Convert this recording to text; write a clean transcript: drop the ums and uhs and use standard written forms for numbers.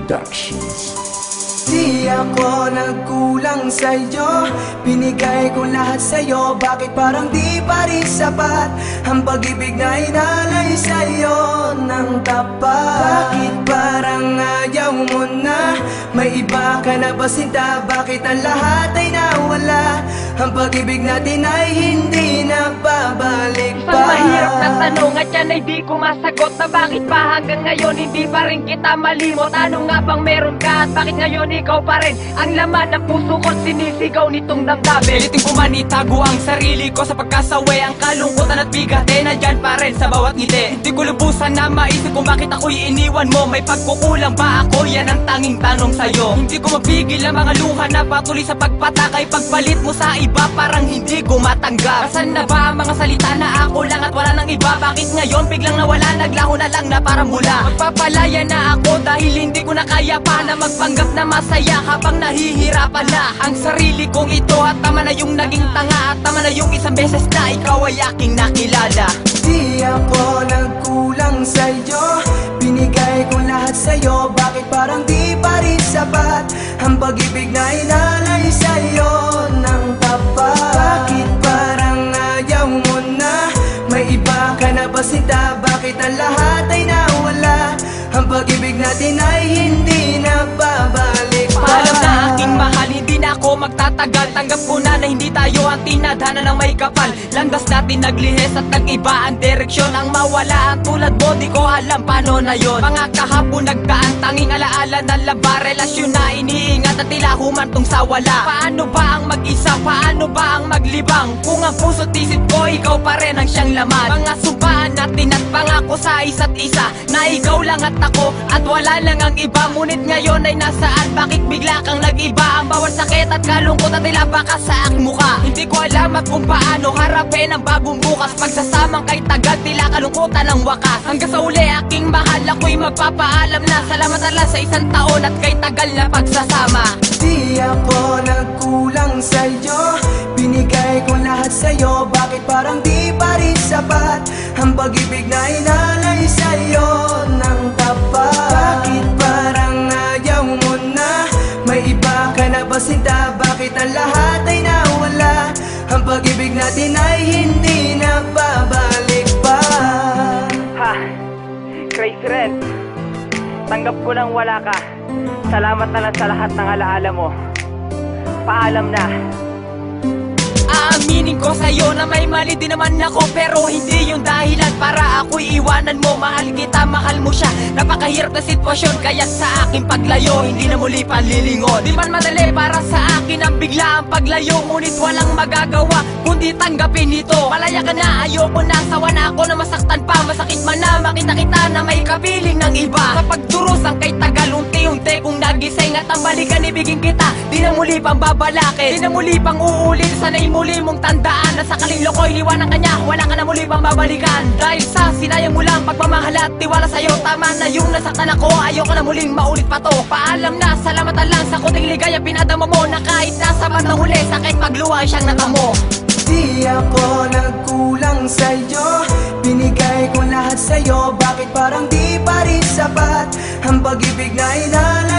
Productions. Di ako nagkulang sa'yo, binigay ko lahat sa'yo. Bakit parang di pa rin sapat ang pag-ibig na inalay sa'yo ng tapat? Bakit parang ayaw mo na? May iba ka na ba sinta? Bakit ang lahat ay nawala? Ang pag-ibig natin ay hindi na babalik pa. Isang mahirap na tanong at yan ay di ko masagot, na bakit ba hanggang ngayon hindi pa rin kita malimot? Ano nga bang meron ka at bakit ngayon ikaw pa rin ang laman ng puso ko, sinisigaw nitong damdamin? Pilitin ko man itago ang sarili ko sa pagkasaway. Ang kalungkutan at bigat ay nandyan pa rin sa bawat ngiti. Hindi ko lubusan na maisip kung bakit ako'y iniwan mo. May pagkukulang ba ako? Yan ang tanging tanong sa'yo. Hindi ko mapigil ang mga luha na patuloy sa pagpatakay. Pagpalit mo sa iba parang hindi ko matanggap. Asan na ba ang mga salita na ako lang at wala nang iba? Bakit ngayon biglang nawala, naglaho na lang na parang mula? Magpapalaya na ako dahil hindi ko na kaya pa na magpanggap na masaya habang nahihirapan na ang sarili kong ito. At tama na yung naging tanga, at tama na yung isang beses na ikaw ay aking nakilala. Di ako nagkulang sa'yo, binigay ko lahat sa'yo. Bakit parang di pa rin sapat ang pag-ibig na inalay sa'yo ng tapat? Bakit parang ayaw mo na? May iba ka na ba sinta? Bakit ang lahat ay nawala? Ang pag-ibig natin ay hindi na babalik pa. Alam na aking mahal, hindi na ako magtatagal. Tanggap ko na hindi tayo ang tinadhana ng may kapal. Landas natin naglihis at nag-iba ang direksyon. Ang mawala ang tulad mo, di ko alam paano na yon. Mga kahapon nagdaan, tanging alaala ng laba. Relasyon na iniingat at tila humantong sa wala. Paano ba ang mag-isa? Paano ba ang maglibang? Kung ang puso't isip ko, ikaw pa rin ang siyang laman. Mga sumpaan natin at pangako sa isa't isa, na ikaw lang at ako at wala lang ang iba. Ngunit ngayon ay nasaan? Bakit bigla kang nag-iba? Ang bawat sakit at kalungkot at tila baka sa aking mukha. Hindi ko alam at kung paano harapin ang bagong bukas. Pagsasamang kay tagal, tila kalungkutan ang wakas. Hanggang sa uli aking mahal, ako'y magpapaalam na. Salamat Allah sa isang taon at kay tagal na pagsasama. Di ako nagkulang sa'yo, binigay ko lahat sa'yo. Bakit parang di pa rin sapat ang pag-ibig na inalay sa'yo ng tapat? Bakit parang ayaw mo na? May iba ka na ba sinta? Bakit ang lahat ay nawala? Ang pag-ibig natin ay hindi na babalik pa. Ha, Crazy Ren, tanggap ko nang wala ka. Salamat na lang sa lahat ng alaala mo. Paalam na. Aaminin ko sa'yo na may mali din naman ako, pero hindi yung dahilan para ako'y iwanan mo. Mahal kita, mahal mo siya. Napakahirap na sitwasyon, kaya't sa aking paglayo hindi na muli panlilingon. Di man madali para sa akin ang bigla ang paglayo, ngunit walang magagawa kundi tanggapin ito. Malaya ka na, ayoko na, sawa na ako na masaktan pa. Masakit man na makita kita na may kapiling ng iba. Sa pagdurusan kay tagal, unti-unti kung nagising at ang balikan ibigin kita. Di na muli pang babalakin, di na muli pang uulin. Sana'y muli mong tandaan na sakaling loko'y liwanag ka niya, wala ka na muli pang babalikan. Dahil sa sinayang mo lang pagmamahal at tiwala sa'yo, tama na yung nasaktan ako, ayoko na muling maulit pa to. Paalam na, salamat na lang sa kuting ligaya pinadama mo, na kahit nasa bandang huli sakit magluha siyang natamo. Di ako nagkulang sa'yo, binigay ko lahat sa'yo. Bakit parang di pa rin sapat ang pag-ibig na inalay